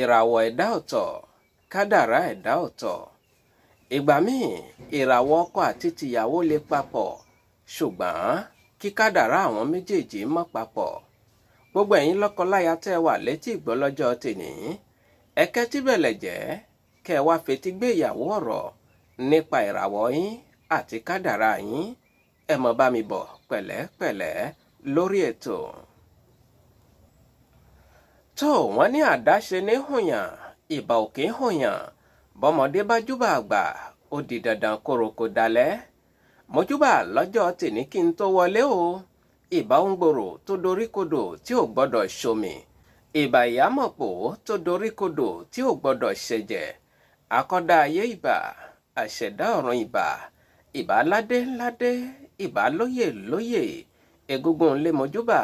Ìràwọ̀ ẹ̀dá ọ̀tọ̀, kádàrá ẹ̀dá ọ̀tọ̀. Ìgbà míì, ìràwọ̀ ọkọ àti tìyàwó lè papọ̀, ṣùgbọ́n kí kádàrá àwọn méjèèjì má papọ̀. Gbogbo ẹ̀yin lọ́kọláya tẹ́ wà létí ìgbọ́ lọ́jọ́ tèní, ẹ̀kẹ́ tí bẹ̀lẹ̀ jẹ́ kẹ́ wá fetí gbé ìyàwó ọ̀rọ̀ nípa ìràwọ̀ yín àti kádàrá yín. Ẹ mọ̀ bá mi bọ̀ pẹ̀lẹ́pẹ̀lẹ́ lórí ètò. Tó wọ́n ní àdáṣe ní hùyàn, ìbà òkè hùyàn. Bọ́mọdé bá júbà àgbà, ó di dandan kóroko dalẹ̀. Mojúbà lọ́jọ́ tèní kí n tó wọlé o. Ìbà òǹgbòrò tó doríkodò tí ò gbọ́dọ̀ ṣomi. Ìbà ìyámọ̀pó tó doríkodò tí ò gbọ́dọ̀ ṣẹ̀jẹ̀. Akọ́dá ayé ìbà, àṣẹ̀dá ọ̀run ìbà. Ìbà ládé ládé, ìbà lóyè lóyè. Egúngún lé mojúbà,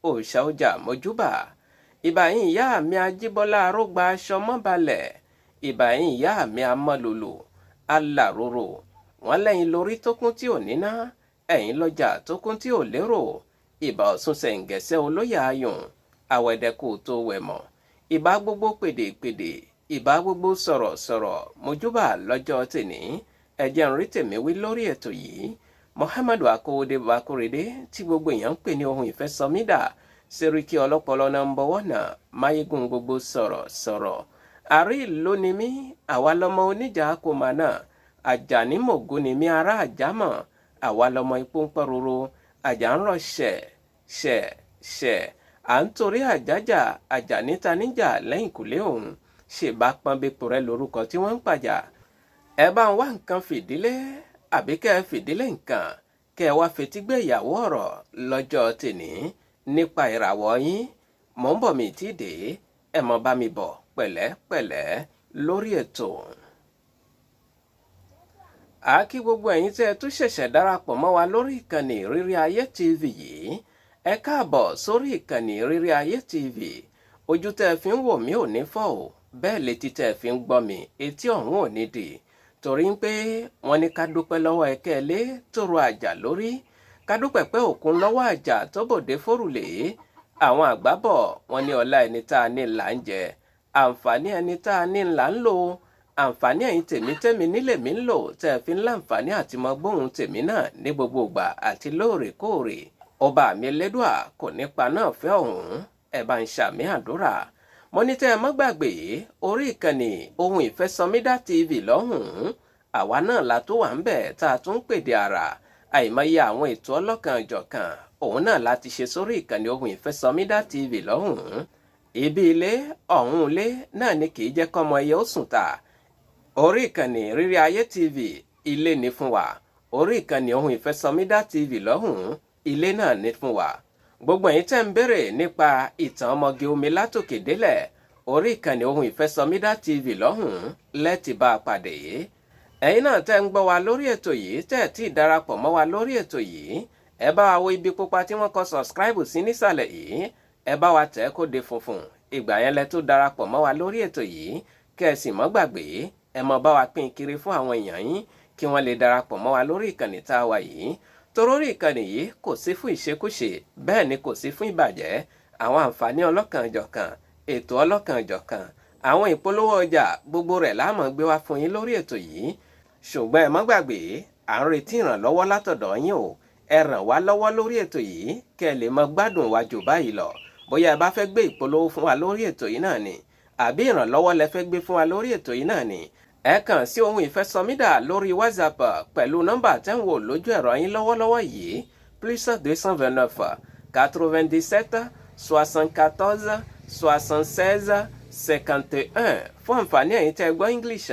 òòṣà ọjà mojúbà. Ìbà yín ìyá mi Ajíbọ́lá arógbá aṣọ mọ́balẹ̀. Ìbà yín ìyá mi amọ́lòlò, alàróró. Wọ́n lẹ́yìn lórí tó kún tí ò níná, ẹ̀yin lọ́jà tó kún tí ò lérò. Ìbà Ọ̀ṣun Ṣẹ̀ǹgẹ̀ṣẹ̀ olóyè ayùn, àwẹ̀dẹ̀kù tó wẹ̀mọ̀. Ìbà gbogbo pèdèpèdè, ìbà gbogbo sọ̀rọ̀sọ̀rọ̀, mojúbà lọ́jọ́ tèní. Ẹ jẹ́ n rí tèmi wí lórí ètò yìí. Muhammadu Akówódé Bakorede tí gbogbo èèyàn ń pè ní ohun ìfẹ́ SOMIDA, Sẹ́ríkì ọlọ́pọlọ nọ́mbà 1, máyégún gbogbo sọ̀rọ̀sọ̀rọ̀. Àrí ìlú ni mí, àwa lọmọ oníjà kò mà náà. Àjàní mògún ni mí ará àjámọ̀, àwa lọmọ ipò ń pẹ́roro. Àjà ń rọ̀ ṣẹ̀. À ń torí àjájà, Àjàní ta níjà lẹ́yìn kùlé òun. Ṣèbá pọ́nbẹ́pọ̀ rẹ lórúkọ tí wọ́n ń pàjà. Ẹ bá ń wá nǹkan fìdílé, àbí kẹ́ ẹ fìdílé nǹkan, kẹ́ ẹ wá fetí gbé ìyàwó ọ̀rọ̀ lọ́jọ́ tèní nípa ìràwọ̀ yín. Mò ń bọ̀ mí tí dé, ẹ mọ̀ bá mi bọ̀ pẹ̀lẹ́pẹ̀lẹ́ lórí ètò. A kí gbogbo ẹ̀yin tẹ́ ẹ tún ṣẹ̀ṣẹ̀ darapọ̀ mọ́ wa lórí ìkànnì Ìrírí Ayé TV yìí. Ẹ káàbọ̀ sórí ìkànnì Ìrírí Ayé TV. Ojú tẹ́ ẹ fi ń wò mí ò ní fọ́ o, bẹ́ẹ̀ létí tẹ́ ẹ fi ń gbọ́ mi, etí ọ̀hún ò ní dì. Torí pé wọ́n ní ká dúpẹ́ lọ́wọ́ ẹ̀kẹ́lé tó ro àjà lórí. Ká dúpẹ́ pé òkun lọ́wọ́ àjà tó bòde fórùlé. Àwọn àgbà bọ̀ wọ́n ní ọlá ẹni tá a ní là ń jẹ, àǹfààní ẹni tá a ní là ń lò. Àǹfààní ẹ̀yin tèmi nílé mi ń lò tẹ́ ẹ fi ń láǹfààní àti mọ gbóhùn tèmi náà ní gbogbo ìgbà àti lóòrèkóòrè. Ọba mi Elédùà kò nípa náà fẹ́ ọ̀hún, ẹ bá ń ṣàmì àdúrà. Mo ní tẹ́ ẹ má gbàgbé orí ìkànnì ohun ìfẹ́ SOMIDA TV lọ́hùn-ún. Àwa náà la tó wà ń bẹ̀ tá a tún pèdè àrà. Àìmọye àwọn ètò ọlọ́kan-ò-jọ̀kan òun náà láti ṣe sórí ìkànnì ohun ìfẹ́ SOMIDA TV lọ́hùn-ún. Ibi ilé ọ̀hún ilé náà ni kì í jẹ́ kọ́mọ ẹyẹ ó sùn tà. Orí ìkànnì Ìrírí Ayé TV ilé ní fún wa. Orí ìkànnì ohun ìfẹ́ SOMIDA TV lọ́hùn-ún ilé náà ní fún wa. Gbogbo ẹ̀yin tẹ́ ń béèrè nípa ìtàn ọmọge omi látòkè délẹ̀, orí ìkànnì ohun ìfẹ́ SOMIDA TV lọ́hùn-ún lẹ́tì bá a pàdé. Ẹ̀yin náà tẹ́ ń gbọ́ wa lórí ètò yìí, tẹ́ ẹ̀ tí ì darapọ̀ mọ́ wa lórí ètò yìí, ẹ bá wa wo ibi pupa tí wọ́n kọ subscribe sí nísàlẹ̀ yìí, ẹ bá wa tẹ̀ kó de funfun. Ìgbà yẹn lẹ tó darapọ̀ mọ́ wa lórí ètò yìí, kẹ́ ẹ sì mọ́ gbàgbé, ẹ mọ́ bá wa pín kiri fún àwọn èèyàn yín kí wọ́n lè darapọ̀ mọ́ wa lórí ìkànnì tá a wà yìí. Torórí ìkànnì yìí kò sí fún ìṣekúṣe, bẹ́ẹ̀ ni kò sí fún ìbàjẹ́. Àwọn àǹfààní ọlọ́kan-ò-jọ̀kan, ètò ọlọ́kan-ò-jọ̀kan, àwọn ìpolówó ọjà gbogbo rẹ̀ la máa gbé wá fún yín lórí ètò yìí. Ṣùgbọ́n ẹ má gbàgbé, à ń retí ìrànlọ́wọ́ látọ̀dọ̀ yín o. Ẹ ràn wá lọ́wọ́ lórí ètò yìí kẹ́ ẹ lè mọ gbádùn wa jù báyìí lọ. Bóyá ẹ bá fẹ́ gbé ìpolówó fún wa lórí ètò yìí náà ni, àbí ìrànlọ́wọ́ lẹ fẹ́ gbé fún wa lórí ètò yìí náà ni, ẹ kàn sí ohun ìfẹ́ SOMIDA lórí WhatsApp pẹ̀lú nọ́mbà tẹ́ ń wò lójú ẹ̀rọ yín lọ́wọ́lọ́wọ́ yìí, +229 97 74 76 51. Fún àǹfààní ẹ̀yin tẹ́ gbọ́ English,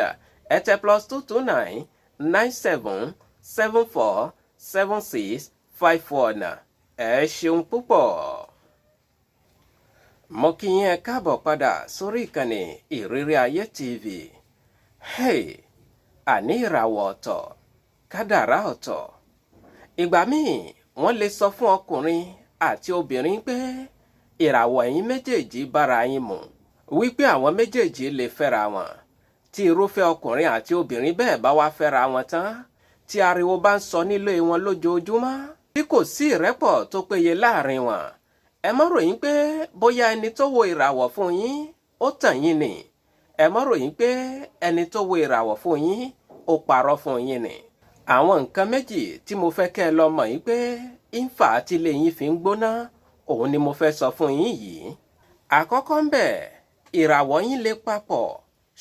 ẹ tẹ +229 97 74 76 51. Ẹ ṣeun púpọ̀. Mo kí yín ẹ káàbọ̀ padà sórí ìkànnì Ìrírí Ayé TV. Àní ìràwọ̀ ọ̀tọ̀, kádàrá ọ̀tọ̀. Ìgbà míì wọ́n lè sọ fún ọkùnrin àti obìnrin pé ìràwọ̀ ẹ̀yin méjèèjì bára yín mu, wípé àwọn méjèèjì lè fẹ́ra wọn. Tí irúfẹ́ ọkùnrin àti obìnrin bẹ́ẹ̀ bá wá fẹ́ra wọn tán, tí ariwo bá ń sọ nílé wọn lójoojúmọ́, tí kò sí ìrẹ́pọ̀ tó péye láàrin wọn, ẹ má ròyìn pé bóyá ẹni tó wo ìràwọ̀ fún yín ó tàn yín ni ẹ má ròyìn pé ẹni tó wo ìràwọ̀ fún yín ó parọ́ fún yín ni. àwọn nǹkan méjì tí mo fẹ́ kẹ́ ẹ lọ mọ̀ yín pé ìfà tí ilé yín fi ń gbóná òun ni mo fẹ́ sọ fún yín yìí. àkọ́kọ́ ń bẹ ìràwọ̀ yín lè papọ̀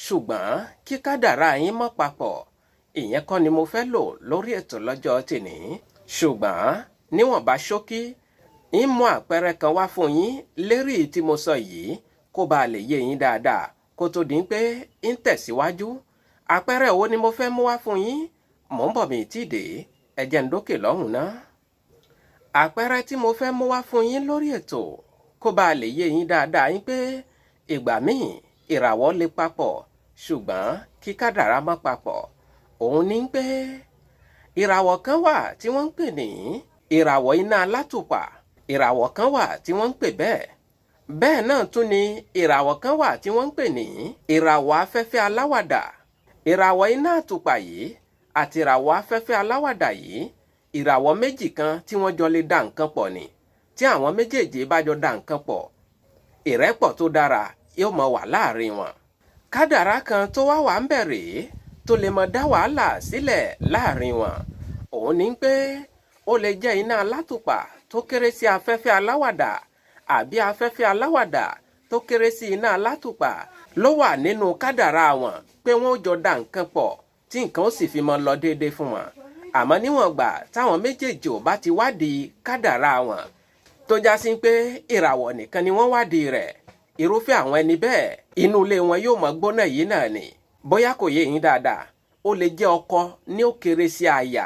ṣùgbọ́n kí kádàrá yín má papọ̀. ìyẹn kọ́ ni mo fẹ́ lò lórí ètò lọ́jọ́ tèní. ṣùgbọ́n níwọ̀nba ṣókí ń mú àpẹẹrẹ kan wá fún yín lérí tí mo sọ yìí kó bá lè yé yín dáadáa kó tó di pé ń tẹ̀síwájú. àpẹẹrẹ wo ni mo fẹ́ mú wá fún yín? mò ń bọ̀ mí tí dé ẹ jẹ́ n dókè lọ́hùn ná. àpẹẹrẹ tí mo fẹ́ mú wá fún yín lórí ètò kó bá lè yé yín dáadáa yín pé ìgbà míì ìràwọ̀ lè papọ̀ ṣùgbọ́n kí kádàrá má papọ̀. òun ní pé ìràwọ̀ kan wà tí wọ́n ń pè ní ìràwọ̀ iná alátùpà. ìràwọ̀ kan wà tí wọ́n ń pè bẹ́ẹ̀. bẹ́ẹ̀ náà tún ni ìràwọ̀ kan wà tí wọ́n ń pè ní ìràwọ̀ afẹ́fẹ́ aláwàdà. ìràwọ̀ iná àtùpà yìí àti ìràwọ̀ afẹ́fẹ́ aláwàdà yìí ìràwọ̀ méjì kan tí wọ́n jọ lè dá nǹkan pọ̀ ni. tí àwọn méjèèjì bá jọ dá nǹkan pọ̀ ìrẹ́pọ̀ tó dára yóò máa wà láàrin wọn. kádàrá kan tó wà ń bẹ̀rẹ̀ tó lè máa dá wàhálà sílẹ̀ láàrin wọn. òun ní pé ó lè jẹ́ iná alátùpà tó kéré sí afẹ́fẹ́ aláwàdà àbí afẹ́fẹ́ aláwàdà tó kéré sí iná alátùpà ló wà nínú kádàrá wọn pé wọ́n ó jọ dá nǹkan pọ̀ tí nǹkan ó sì fi máa lọ déédéé fún wọn. àmọ́ níwọ̀n gbà táwọn méjèèjì ò bá ti wádìí kádàrá wọn tó já sí pé ìràwọ̀ nìkan ni wọ́n wádìí rẹ̀, irúfẹ́ àwọn ẹni bẹ́ẹ̀ inú ilé wọn yóò máa gbóná yìí náà ni. bóyá kò yé yín dáadáa, ó lè jẹ́ ọkọ ní ó kéré sí aya,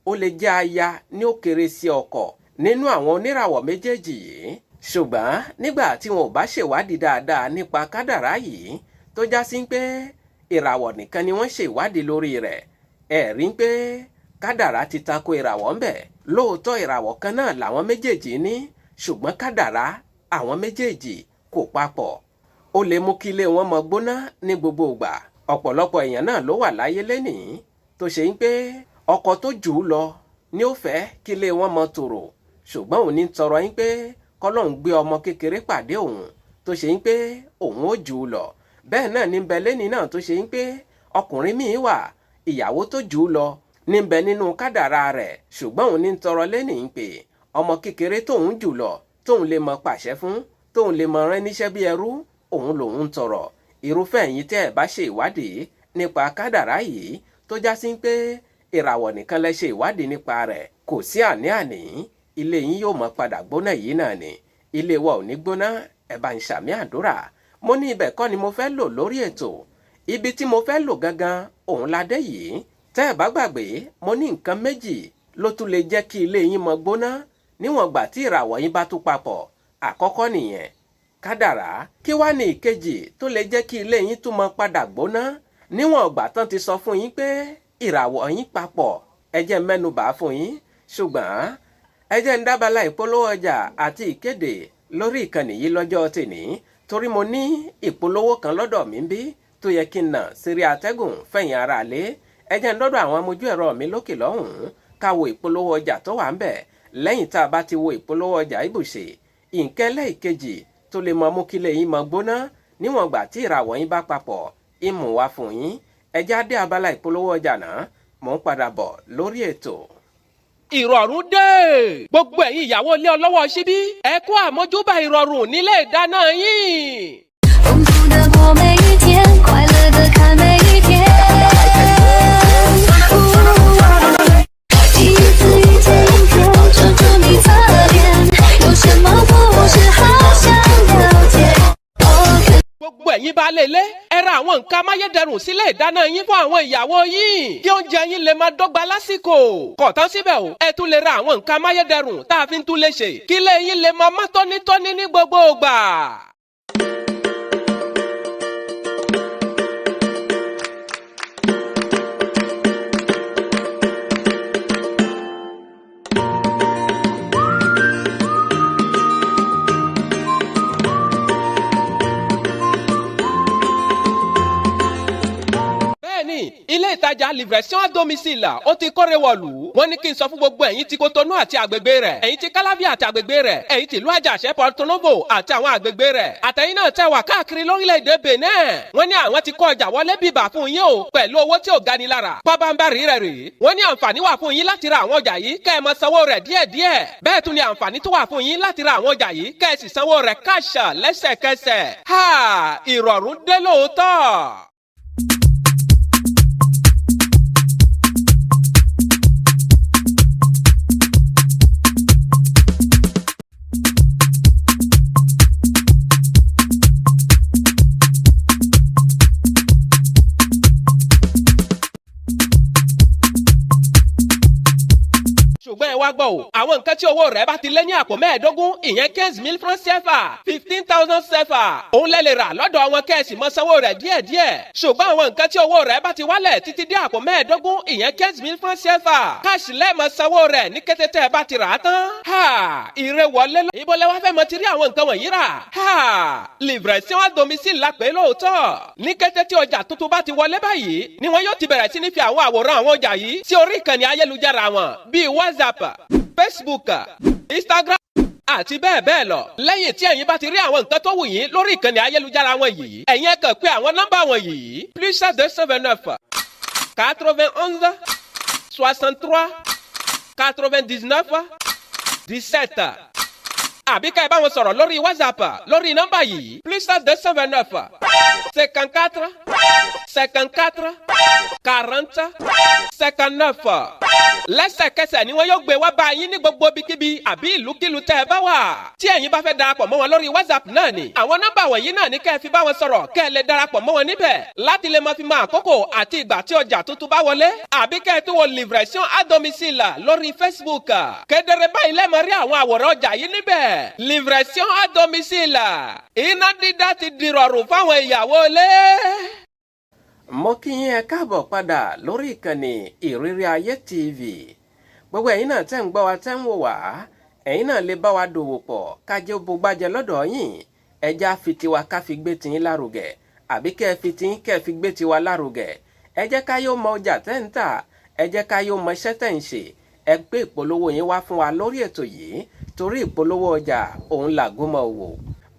ó lè jẹ́ aya ní ó kéré sí ọkọ nínú àwọn oníràwọ̀ méjèèjì yìí. ṣùgbọ́n nígbà tí wọn ò bá ṣèwádìí dáadáa nípa kádàrá yìí tó já sí pé ìràwọ̀ nìkan ni wọ́n ṣe ìwádìí lórí rẹ̀, ẹ rí pé kádàrá ti tako ìràwọ̀ ń bẹ. lóòótọ́ ìràwọ̀ kan náà làwọn méjèèjì ní ṣùgbọ́n kádàrá àwọn méjèèjì kò papọ̀. ó lè mú kí ilé wọn máa gbóná ní gbogbo ìgbà. ọ̀pọ̀lọpọ̀ èèyàn náà ló wà láyé lénìí tó ṣe ń pé ọkọ tó jù ú lọ ni ó fẹ́ kí ilé wọn máa tòrò ṣùgbọ́n òun ní tọrọ yín pé kọ́lọ́hún gbé ọmọ kékeré pàdé òun tó ṣe ń pé òun ó jù ú lọ. bẹ́ẹ̀ náà ní bẹ lẹ́ni náà tó ṣe ń pé ọkùnrin míì wà ìyàwó tó jù ú lọ ní bẹ nínú kádàrá rẹ̀ ṣùgbọ́n òun ní tọrọ lẹ́ni ń pè ọmọ kékeré tóun jù lọ tóun lè mọ pàṣẹ fún tóun lè mọ rán níṣẹ́ bí ẹrú òun lòun tọrọ. irúfẹ́ yìí tẹ́ ẹ̀ bá ṣe ìwádìí nípa kádàrá yìí tó já sí pé ìràwọ̀ nìkan lẹ ṣe ìwádìí nípa rẹ̀, kò sí àní-àní ilé yín yóò mọ padà gbóná yìí náà ni. ilé wa ò ní gbóná, ẹ bá ń ṣàmì àdúrà. mo ní ibẹ̀ kọ́ ni mo fẹ́ lò lórí ètò. ibi tí mo fẹ́ lò gangan òun la dé yìí. tẹ́ ẹ̀ bá gbàgbé mo ní nǹkan méjì ló tún lè jẹ́ kí ilé yín mọ gbóná níwọ̀n gbà tí ìràwọ̀ yín bá tún papọ̀. àkọ́kọ́ nìyẹn kádàrá. kí wá ní ìkejì tó lè jẹ́ kí ilé yín tún mọ padà gbóná níwọ̀n gbà tán ti sọ fún yín pé ìràwọ̀ yín papọ̀? ẹ jẹ́ mẹ́nubà fún yín ṣùgbọ́n ẹ jẹ́ ń dábàlá ìpolówó ọjà àti ìkéde lórí ìkànnì yìí lọ́jọ́ tèní torí mo ní ìpolówó kan lọ́dọ̀ mi bí tó yẹ kí n nà sírí atẹ́gùn fẹ̀yìn ara lé. ẹ jẹ́ ń dọ́dọ̀ àwọn amójú ẹ̀rọ mi lókè lọ́hùn-ún ká wo ìpolówó ọjà tó wà ń bẹ̀. lẹ́yìn tá a bá ti wo ìpolówó ọjà ibùsè ìǹkẹ́lẹ́ ìkejì tó lè mọ mú kílé yín mọ gbóná níwọ̀n gbà tí ìràwọ̀ yín bá papọ̀ ìmú wá fún yín. ẹ já dé abala ìpolówó ọjà náà, mò ń padà bọ̀ lórí ètò. ìrọ̀rùn dé gbogbo ẹ̀yin ìyàwó ilé ọlọ́wọ́ síbí ẹ kú àmójúbà ìrọ̀rùn nílé ìdáná yín. gbogbo ẹ̀yin baálé ilé ẹ ra àwọn nǹkan amáyédẹrùn sílé ìdáná yín fún àwọn ìyàwó yín kí oúnjẹ yín lè máa dọ́gba lásìkò. kò tán síbẹ̀ o, ẹ tún lè ra àwọn nǹkan amáyédẹrùn tá a fi ń tún lè ṣe kí ilé yín lè máa mọ́ tónítóní ní gbogbo ìgbà. ilé ìtajà livration à domicile ó ti kórè wọ̀lú. Wọ́n ní kí n sọ fún gbogbo ẹ̀yin tí Kotonu àti àgbègbè rẹ̀, ẹ̀yin tí Calabi àti àgbègbè rẹ̀, ẹ̀yin tí ìlú Àjàṣẹ́ Porto Novo àti àwọn àgbègbè rẹ̀. Àtẹ̀yin náà tẹ́ wà káàkiri lórílẹ̀‐èdè Benin. Wọ́n ní àwọn ti kó ọjà wọlé bíbà fún yín o pẹ̀lú owó tí ò gani lára. Pabambarì rẹ̀ rèé. Wọ́n ní àǹfààní wà fún yín láti ra àwọn ọjà yìí kẹ́ ẹ máa sanwó rẹ̀ díẹ̀díẹ̀. Bẹ́ẹ̀ tún ni àǹfààní tó wà fún yín láti ra àwọn ọjà yìí kẹ́ ẹ sì sanwó rẹ̀ káṣà lẹ́sẹ̀kẹsẹ̀. Ìrọ̀rùn dé lóòótọ́. ṣùgbọ́n ẹ wá gbọ́ o àwọn nǹkan tí owó rẹ̀ bá ti lé ní àpò mẹ́ẹ̀ẹ́dógún ìyẹn 15,000 francs CFA 15,000 CFA òun lẹ lè rà lọ́dọ̀ àwọn kẹ́ẹ̀sì mọ́ sanwó rẹ̀ díẹ̀díẹ̀ ṣùgbọ́n àwọn nǹkan tí owó rẹ̀ bá ti wálẹ̀ títí dé àpò mẹ́ẹ̀ẹ́dógún ìyẹn 15,000 francs CFA káàṣì lẹ́ẹ̀mọ́ sanwó rẹ̀ ní kété tẹ́ ẹ bá ti rà á tán. Ire wọlé lọ. Ibo lẹ wá fẹ́ mọ ti rí àwọn nǹkan wọ̀nyí rà. Livration à domicile la pè lóòótọ́. Ní kété tí ọjà tuntun bá ti wọlé báyìí ni wọn yóò ti bẹ̀rẹ̀ sí ní fi àwọn àwòrán àwọn ọjà yìí sí orí ìkànnì ayélujára wọn bíi WhatsApp, Facebook, Instagram àti bẹ́ẹ̀ bẹ́ẹ̀ lọ. Lẹ́yìn tí ẹ̀yin bá ti rí àwọn nǹkan tó wù yín lórí ìkànnì ayélujára wọn yìí ẹ̀yin ẹ kàn pé àwọn nọ́mbà wọn yìí +229 91 63 99 17 àbí ká ẹ bá wọn sọ̀rọ̀ lórí WhatsApp lórí nọ́mbà yìí +229 54 54 40 59. Lẹ́sẹ̀kẹsẹ̀ ni wọn yóò gbé wá bá yín ní gbogbo ibikíbi àbí ìlúkílù tẹ́ ẹ bá wà. Tí ẹ̀yin bá fẹ́ darapọ̀ mọ́ wọn lórí WhatsApp náà ni àwọn nọ́mbà wọ̀nyí náà ní kẹ́ ẹ fi bá wọn sọ̀rọ̀ kẹ́ ẹ lè darapọ̀ mọ́ wọn níbẹ̀ láti lè máa fi mọ àkókò àti ìgbà tí ọjà tuntun bá wọlé àbí kẹ́ ẹ tún wo livration à domicile lórí Facebook. Kedere báyìí lẹ́ẹ̀ máa rí àwọn àwòrán ọjà yìí níbẹ̀. Livration à domicile iná dídá ti dìrọ̀rùn fáwọn ìyàwó ilé. Mo kí yín ẹ káàbọ̀ padà lórí ìkànnì ìrírí ayé TV. Gbogbo ẹ̀yin náà tẹ́ ń gbọ́ wa tẹ́ ń wò wá ẹ̀yin náà lè bá wa dòwò pọ̀ kájẹ́ òbúgbàjẹ́ lọ́dọ̀ yín ẹja fi tiwa ká fi gbé tiyín lárugẹ àbí kẹ́ ẹ fi tiyín kẹ́ ẹ fi gbé tiwa lárugẹ. Ẹ jẹ́ ká yóò mọ ọjà tẹ́ ń tà ẹ jẹ́ ká yóò mọ iṣẹ́ tẹ́ ń ṣe ẹ gbé ìpolówó yín wá fún wa lórí ètò yìí torí ìpolówó ọjà òun làgúnmọ̀ òwò.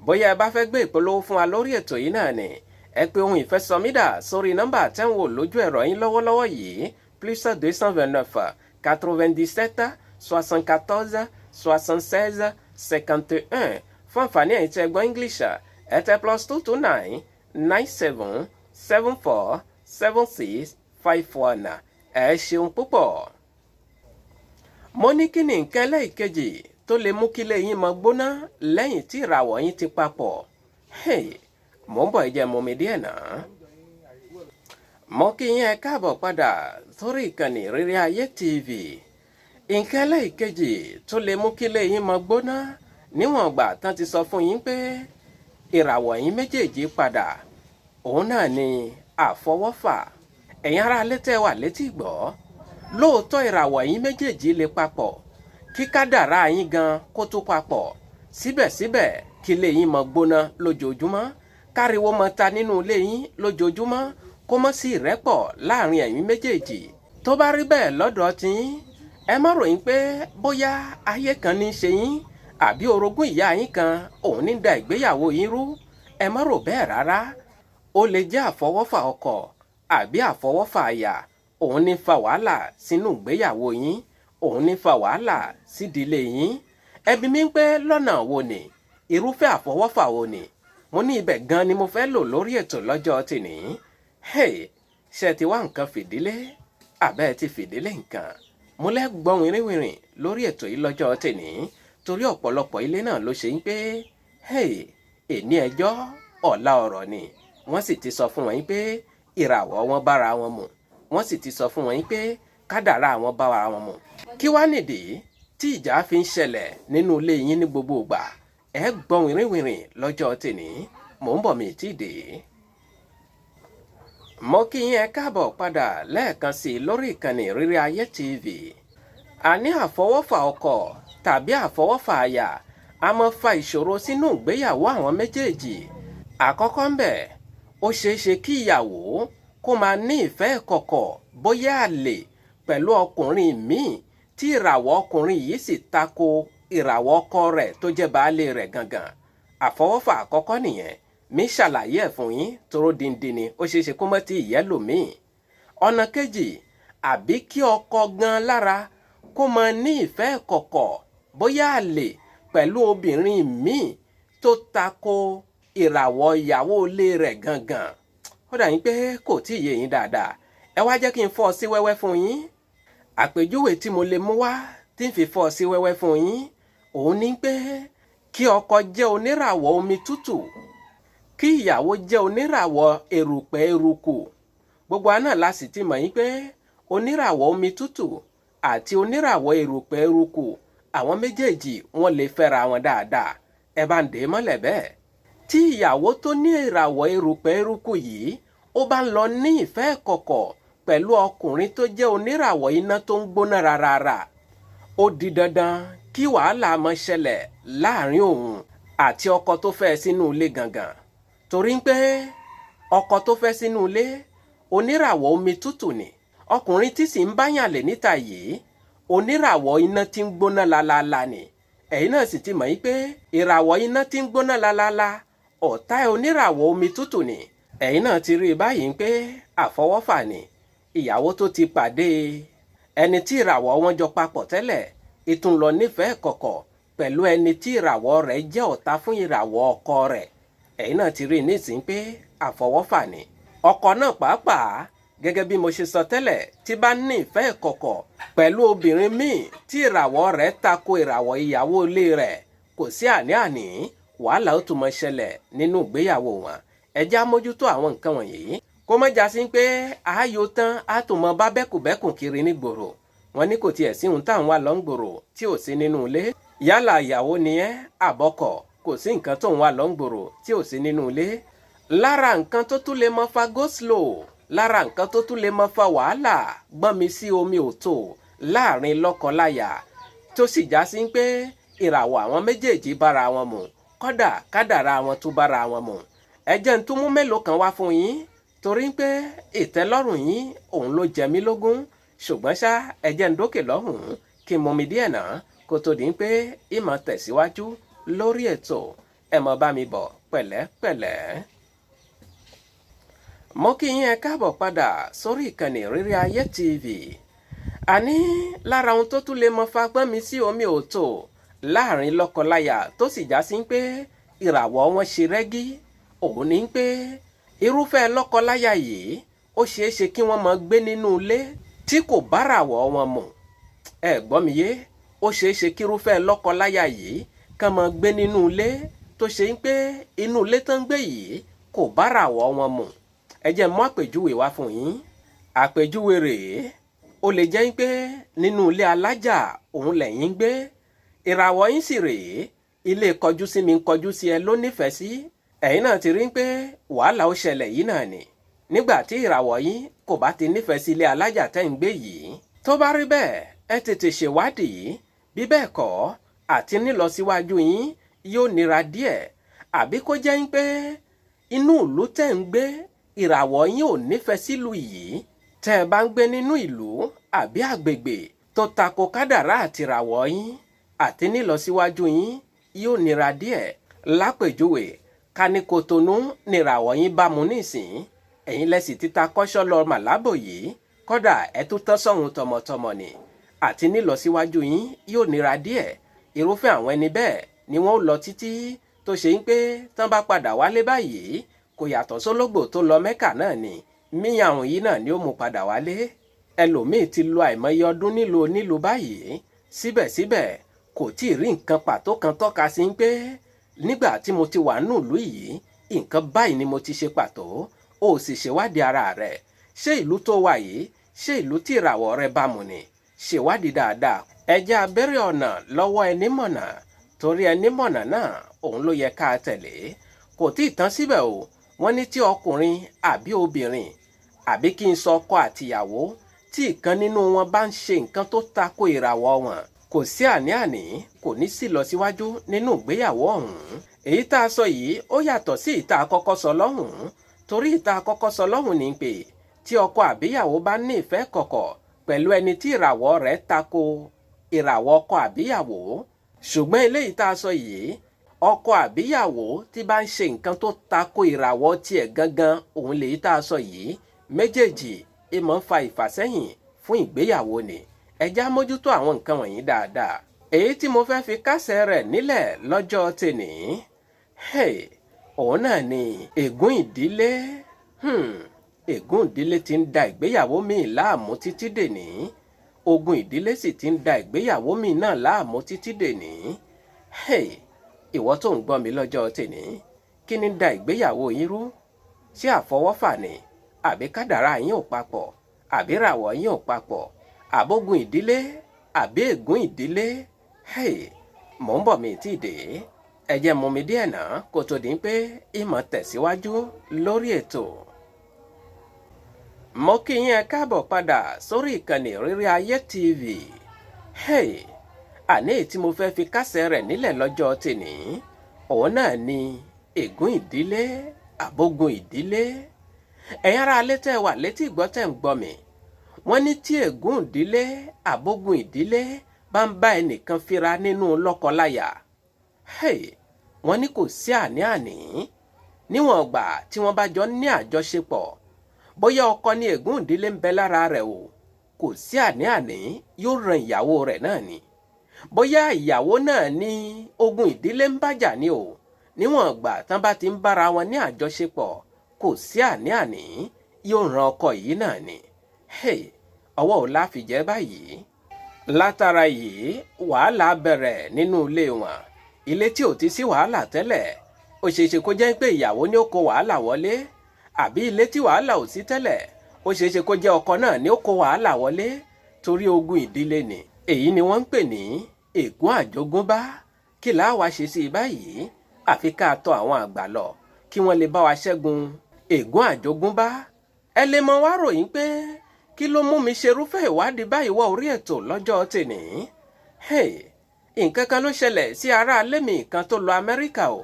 Bóyá ẹ bá fẹ́ gbé ìpolówó fún wa lórí ètò yìí náà ni ẹ pè ohun ìfẹ́ SOMIDA sórí nọ́mbà tẹ́ ń wò lójú ẹ̀rọ yín lọ́wọ́lọ́wọ́ yìí +229 97 74 76 51. Fún àǹfààní ẹ̀yin tẹ́ gbọ́ English ẹ tẹ +229 97 74 76 51. Ẹ ṣeun púpọ̀. Mo ní kí ni nǹkan ẹlẹ́ẹ̀kejì tó lè mú kílé yín máa gbóná lẹ́yìn tí ìràwọ̀ yín ti papọ̀. Mo ń bọ̀ ìjẹ́ mú mi díẹ̀ náà. Mo kí yín ẹ káàbọ̀ padà sórí ìkànnì ìrírí ayé TV. Nǹkan ẹlẹ́ẹ̀kejì tó lè mú kílé yín máa gbóná níwọ̀n ìgbà tán ti sọ fún yín pé ìràwọ̀ yín méjèèjì padà. Òun náà ni àfọwọ́fà. Ẹ̀yin ará létẹ́ wà létí gbọ́. Lóòótọ́ ìràwọ̀ yín méjèèjì lè papọ̀. Kí kádàrá yín gan kó tó papọ̀. Síbẹ̀síbẹ̀ kílé yín máa gbóná lójoojúmọ́. Káriwo mọ ta nínú ilé yín lójoojúmọ́ kó mọ́ sí ìrẹ́pọ̀ láàrin ẹ̀yin méjèèjì. Tó bá rí bẹ́ẹ̀ lọ́dọ̀ tiyín ẹ má ròyìn pé bóyá ayé kan ní í ṣe yín àbí orogún ìyá yín kan òun ní da ìgbéyàwó yín rú. Ẹ má rò bẹ́ẹ̀ rárá. Ó lè jẹ́ àfọwọ́fà ọkọ àbí àfọwọ́fà àyà òun ní fa wàhálà sínú ìgbéyàwó yín òun ní fa wàhálà sídìílé yín. Ẹbí mi ń pé lọ́nà wo ni irúfẹ́ àfọwọ́fà wo ni mo ní ibẹ̀ gan ni mo fẹ́ lò lórí ètò lọ́jọ́ tìní. Ṣé ti wá nǹkan fìdílé àbẹ́ ti fìdílé nǹkan. Mo lẹ́ gbọ́ wìrìwìrì lórí ètò yìí lọ́jọ́ tìní torí ọ̀pọ̀lọpọ̀ ilé náà ló ṣe ń pé èní ẹjọ́ ọ̀la ọ̀rọ̀ ni. Wọ́n sì ti sọ fún wọn pé ìràwọ̀ wọn bára wọn mu. Wọ́n sì ti sọ fún wọn pé kádàrá wọn bára wọn mu. Kí wá nìdí tí ìjà fi ń ṣẹlẹ̀ nínú ilé yín ní gbogbo ìgbà. Ẹ gbọ́ wìrìwìrì lọ́jọ́ tìní mò ń bọ̀ mi tí dé. Mo kí yín ẹ káàbọ̀ padà lẹ́ẹ̀kan sí lórí ìkànnì ìrírí ayé TV. Àní àfọwọ́fà ọkọ tàbí àfọwọ́fà àyà a máa fa ìṣòro sínú ìgbéyàwó àwọn méjèèjì. Àkọ́kọ́ ń bẹ̀ ó ṣeé ṣe kí ìyàwó kó máa ní ìfẹ́ ìkọ̀kọ̀ bóyá àlè pẹ̀lú ọkùnrin míì tí ìràwọ̀ ọkùnrin yìí sì tako ìràwọ̀ ọkọ rẹ̀ tó jẹ́ baálé rẹ̀ gangan. Àfọwọ́fà àkọ́kọ́ nìyẹn, mi ṣàlàyé ẹ̀ fún yín toró dindin ni ó ṣeéṣe kó mọ́ tí ìyẹ́ lòmíì. Ọ̀nà kejì, àbí kí ọkọ gan lára kó mọ ní ìfẹ́ kọ̀kọ̀ bóyá àlè pẹ̀lú obìnrin míì tó tako ìràwọ̀ ìyàwó ilé rẹ̀ gangan. Ó dà yín pé kò tí ì yé yín dáadáa. Ẹ wá jẹ́ kí n fọ́ sí wẹ́wẹ́ fún yín. Àpèjúwe tí mo lè mú wá tí ń fi fọ́ sí wẹ́wẹ́ fún yín òun ní pé kí ọkọ jẹ́ oníràwọ̀ omi tútù, kí ìyàwó jẹ́ oníràwọ̀ erùpẹ̀ eruku. Gbogbo àná la sì ti mọ̀ yín pé oníràwọ̀ omi tútù àti oníràwọ̀ erùpẹ̀ eruku àwọn méjèèjì wọ́n lè fẹ́ra wọn dáadáa. Ẹ bá ń dè mọ́lẹ̀ bẹ́ẹ̀. Tí ìyàwó tó ní ìràwọ̀ erùpẹ̀ eruku yìí ó bá ń lọ ní ìfẹ́ kọ̀kọ̀ pẹ̀lú ọkùnrin tó jẹ́ oníràwọ̀ iná tó ń gbóná rárá, ó di dandan kí wàhálà máa ṣẹlẹ̀ láàrin òun àti ọkọ tó fẹ́ sínú ilé gangan. Torí pé ọkọ tó fẹ́ sínú ilé oníràwọ̀ omi tútù ni, ọkùnrin tí sì ń báyàn lè níta yìí oníràwọ̀ iná tí ń gbóná lálálá ni. Ẹ̀yin náà sì ti mọ̀ yí pé ìràwọ̀ iná tí ń gbóná lálálá ọ̀tá oníràwọ̀ omi tútù ni. Ẹ̀yin náà ti rí i báyìí pé àfọwọ́fà ni. Ìyàwó tó ti pàdé ẹni tí ìràwọ̀ wọn jọ papọ̀ tẹ́lẹ̀ ìtún lọ nífẹ̀ẹ́ kọ̀kọ̀ pẹ̀lú ẹni tí ìràwọ̀ rẹ̀ jẹ́ ọ̀tá fún ìràwọ̀ ọkọ rẹ̀. Ẹ̀yin náà ti rí i nísìnyí pé àfọwọ́fà ni. Ọkọ náà pàápàá gẹ́gẹ́ bí mo ṣe sọ tẹ́lẹ̀ tí bá ní ìfẹ́ kọ̀kọ̀ pẹ̀lú obìnrin míì tí ìràwọ̀ rẹ̀ tako ìràwọ̀ ìyàwó ilé rẹ̀, kò sí àní-àní wàhálà ó tún máa ṣẹlẹ̀ nínú ìgbéyàwó wọn. Ẹ jẹ́ á mójútó àwọn nǹkan wọ̀nyí kó má já sí pé ààyò tán á tún mọ bá bẹ́kùbẹ́kùn kiri nígboro. Wọ́n ní kò tiẹ̀ sí ohun táwọn wà lọ́ngbòrò tí ò sí nínú ilé. Yálà ìyàwó ni ẹ́ àbọ́kọ̀, kò sí nǹkan tó ń wà lọ́ngbòrò tí ò sí nínú ilé. Lára nǹkan tó tún lè mọ fa go slow, lára nǹkan tó tún lè mọ fa wàhálà gbọ́n mi sí omi òtò láàrin lọ́kọláya tó sì já sí pé ìràwọ̀ àwọn méjèèjì bára wọn mu, kódà kádàrá wọn tún bára wọn mu. Ẹ jẹ́ n tún mú mélòó kan wá fún yín torí pé ìtẹ́lọ́rùn yín òun ló jẹ mí lógún. Ṣùgbọ́n ṣá ẹ jẹ́ n dókè lọ́hùn-ún kí n mọ mi díẹ̀ náà kó tó di pé ìmọ̀ tẹ̀síwájú lórí ètò. Ẹ mọ bá mi bọ̀ pẹ̀lẹ́pẹ̀lẹ́. Mo kí yín ẹ káàbọ̀ padà sórí ìkànnì Rírí Ayé TV. Àní lára ohun tó tún lè mọ fagbọ́n mi sí omi òtò láàrin lọ́kọláya tó sì já sí pé ìràwọ̀ wọn ṣe rẹ́gí òun ní pé irúfẹ́ lọ́kọláya yìí ó ṣeé ṣe kí wọ́n máa gbé nínú ilé tí kò báràwọ̀ wọn mu. Ẹ gbọ́ mi yé, ó ṣeé ṣe kí irúfẹ́ lọ́kọláya yìí kàn máa gbé nínú ilé tó ṣe pé inú ilé tó ń gbé yìí kò báràwọ̀ wọn mu. Ẹ jẹ́ mú àpèjúwe wá fún yín. Àpèjúwe rèé, ó lè jẹ́ pé nínú ilé alájà òun lẹ́yìn ń gbé. Ìràwọ̀ yín sì rèé, ilé kọjú sí mi ń kọjú sí ẹ ló nífẹ̀ẹ́ sí. Ẹ̀yin náà ti rí pé wàhálà ó ṣẹlẹ̀ yìí náà ni. Nígbà tí ìràwọ̀ yín kò bá ti nífẹ̀ẹ́ sí ilé alájà tẹ́ ń gbé yìí. Tó bá rí bẹ́ẹ̀, ẹ tètè ṣèwádìí. Bí bẹ́ẹ̀ kọ́, àti nílọsíwájú yín yóò nira díẹ̀. Àbí kó jẹ́ pé inú ìlú tẹ́ ń gbé ìràwọ̀ yín ò nífẹ̀ẹ́ sílùú yìí. Tẹ́ ẹ bá ń gbé nínú ìlú àbí àgbègbè tó tako kádàrá àti ìràwọ̀ yín, àti nílọsíwájú yín yóò nira díẹ̀. Lápèjúwe, ká ní Kòtónú ni ìràwọ̀ yín bá mu nísìn, ẹ̀yin lẹ́sìn títa kọ́ṣọ́ lọ màlábò yìí, kódà ẹ tún tán sọ́hun tọmọtọmọ ni. Àti nílọsíwájú yín yóò nira díẹ̀. Irúfẹ́ àwọn ẹni bẹ́ẹ̀ ni wọ́n lọ títí tó ṣe pé tán bá padà wálé báyìí kò yàtọ̀ sólógbò tó lọ Mẹ́kà náà ni. Míyàwó yìí náà ni ó mú padà wálé. Ẹlòmíì ti lo àìmọye ọdún nílùú báyìí, síbẹ̀síbẹ̀ kò tí ì rí nǹkan pàtó kan tọ́ka sí pé nígbà tí mo ti wà nílùú yìí nǹkan báyìí ni mo ti ṣe pàtó. Ó sì ṣèwádìí ara rẹ̀. Ṣé ìlú tó wà yìí, ṣé ìlú tí ìràwọ̀ rẹ̀ bá mu ni? Ṣèwádìí dáadáa. Ẹ jẹ́ á bẹ̀rẹ̀ ọ̀nà lọ́wọ́ ẹni mọ̀nà, torí ẹni mọ̀nà náà òun ló yẹ ká tẹ̀lé. Kò tí ì tán síbẹ̀ o. Wọ́n ní tí ọkùnrin àbí obìnrin àbí kí n sọ ọkọ àtìyàwó tí ìkan nínú wọn bá ń ṣe nǹkan tó tako ìràwọ̀ wọn, kò sí àní-àní, kò ní sí lọ síwájú nínú ìgbéyàwó ọ̀hún. Èyí tá a sọ yìí ó yàtọ̀ sí ìta àkọ́kọ́ sọ lọ́hùn-ún, torí ìta àkọ́kọ́ sọ lọ́hùn ní pé tí ọkọ àbíyàwó bá ní ìfẹ́ kọ̀kọ̀ pẹ̀lú ẹni tí ìràwọ̀ rẹ̀ tako ìràwọ̀ ọkọ àbíyàwó. Ṣùgbọ́n eléyìí tá a sọ yìí, ọkọ àbíyàwó tí bá ń ṣe nǹkan tó tako ìràwọ̀ tiẹ̀ gangan, òun lèyí tá a sọ yìí, méjèèjì ìmọ̀ ń fa ìfàsẹ́yìn fún ìgbéyàwó ni. Ẹ já mójútó àwọn nǹkan wọ̀nyí dáadáa. Èyí tí mo fẹ́ fi kásẹ̀ rẹ̀ nílẹ̀ lọ́jọ́ tèní, òun náà ni ègún ìdílé. Ègún ìdílé ti ń da ìgbéyàwó míì láàmú títí dèní. Ogun ìdílé sì ti ń da ìgbéyàwó míì náà láàmú títí dèní. Ìwọ tó ń gbọ́ mi lọ́jọ́ tèní, kí ni da ìgbéyàwó yín rú? Ṣé àfọwọ́fà ni? Àbí kádàrá yín ò papọ̀? Àbí ràwọ̀ yín ò papọ̀? Àbógun ìdílé? Àbí ègún ìdílé? Mò ń bọ̀ mi tí dé. Ẹ jẹ́ mú mi díẹ̀ náà kó tó di pé ìmọ̀ tẹ̀síwájú lórí ètò. Mo kí yín ẹ káàbọ̀ padà sórí ìkànnì Rírí Ayé TV. Àní tí mo fẹ́ fi kásẹ̀ rẹ̀ nílẹ̀ lọ́jọ́ tèní, òun náà ni ègún ìdílé, àbógun ìdílé. Ẹ̀yin ará alẹ́ tẹ́ wà létí ìgbọ́ tẹ́ ń gbọ́ mi. Wọ́n ní tí ègún ìdílé, àbógun ìdílé bá ń bá ẹnìkan fira nínú lọ́kọláya, wọ́n ní kò sí àní-àní níwọ̀n ìgbà tí wọ́n bá jọ ní àjọṣepọ̀. Bóyá ọkọ ní ègún ìdílé ń bẹ lára rẹ̀ o, kò sí àní-àní yóò ran ìyàwó rẹ̀ náà ni. Bóyá ìyàwó náà ní ogun ìdílé ń bájà ni o, níwọ̀n ìgbà tán bá ti ń bára wọn ní àjọṣepọ̀, kò sí àní-àní yóò ran ọkọ yìí náà ni. Ọwọ́ ò láfi jẹ́ báyìí. Látara yìí, wàhálà bẹ̀rẹ̀ nínú ilé wọn. Ilé tí ò ti sí wàhálà tẹ́lẹ̀, ó ṣeéṣe kó jẹ́ pé ìyàwó ni ó kó wàhálà wọlé. Àbí ilé tí wàhálà ò sí tẹ́lẹ̀, ó ṣeéṣe kó jẹ́ ọkọ náà ni ó kó wàhálà wọlé torí ogun ìdílé ni. Èyí ni wọ́n ń pè ní ègún àjogúnbá. Kí la wá ṣe sí báyìí? Àfi ká tọ̀ àwọn àgbà lọ kí wọ́n lè bá wa ṣẹ́gun ègún àjogúnbá. Ẹ lè mọ wá ròyìn pé kí ló mú mi ṣerúfẹ́ ìwádìí báyìí wọ orí ètò lọ́jọ́ tèní. Nǹkan kan ló ṣẹlẹ̀ sí ará ilé mi kan tó lọ Amẹ́ríkà o.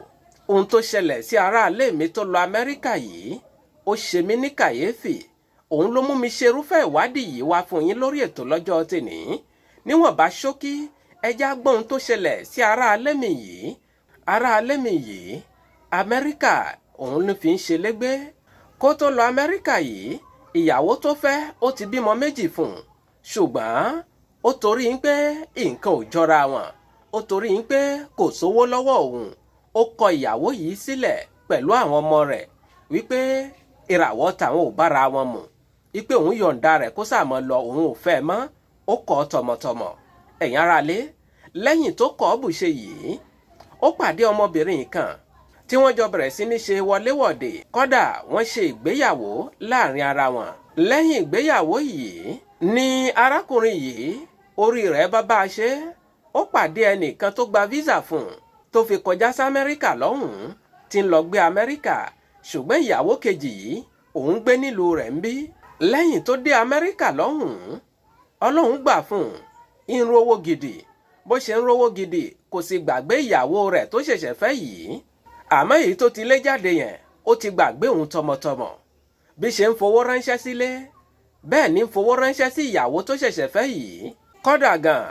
Ohun tó ṣẹlẹ̀ sí ará ilé mi tó lọ Amẹ́ríkà yìí, ó ṣe mí ní kàyéfì. Òun ló mú mi ṣerúfẹ́ ìwádìí yìí wá fún yín lórí ètò lọ́jọ́ tèní. Níwọ̀n bá ṣókí, ẹ já gbọ́ ohun tó ṣẹlẹ̀ sí ará ilé mi yìí. Ará ilé mi yìí, Amẹ́ríkà òun ló fi ń ṣe légbé. Kó tó lọ Amẹ́ríkà yìí, ìyàwó tó fẹ́ ó ti bímọ 2 fún un. Ṣùgbọ́n ó torí pé nǹkan ò jọra wọn, ó torí pé kò sówó lọ́wọ́ òun, ó kọ ìyàwó yìí sílẹ̀ pẹ̀lú àwọn ọmọ rẹ̀ wípé ìràwọ̀ tàwọn ò bára wọn mu, wípé òun yọ̀ǹda rẹ̀ kó sàmọ lọ, òun ò fẹ́ mọ́. Ó kọ̀ tọmọtọmọ. Ẹ̀yin aráalé, lẹ́yìn tó kọ̀ bùṣe yìí, ó pàdé ọmọbìnrin kan tí wọ́n jọ bẹ̀rẹ̀ sí ní ṣe wọléwọ̀de. Kódà wọ́n ṣe ìgbéyàwó láàrin ara wọn. Lẹ́yìn ìgbéyàwó yìí ni arákùnrin yìí orí rẹ̀ bá a ṣe. Ó pàdé ẹnìkan tó gba visa fún un, tó fi kọjá sí Amẹ́ríkà lọ́hùn-ún, tí ń lọ gbé Amẹ́ríkà. Ṣùgbọ́n ìyàwó kejì yìí òun gbé nílùú rẹ̀ ń bí. Lẹ́yìn tó dé Amẹ́ríkà lọ́hùn-ún, Ọlọ́run gbà fún un, ń rówó gidi. Bó ṣe ń rówó gidi, kò sì gbàgbé ìyàwó rẹ̀ tó ṣẹ̀ṣẹ̀ fẹ́ yìí. Àmọ́ èyí tó ti lé jáde yẹn, ó ti gbàgbé òun tọmọtọmọ. Bí ṣe ń fowó ránṣẹ́ sílé, bẹ́ẹ̀ ni ń fowó ránṣẹ́ sí ìyàwó tó ṣẹ̀ṣẹ̀ fẹ́ yìí. Kódà gan,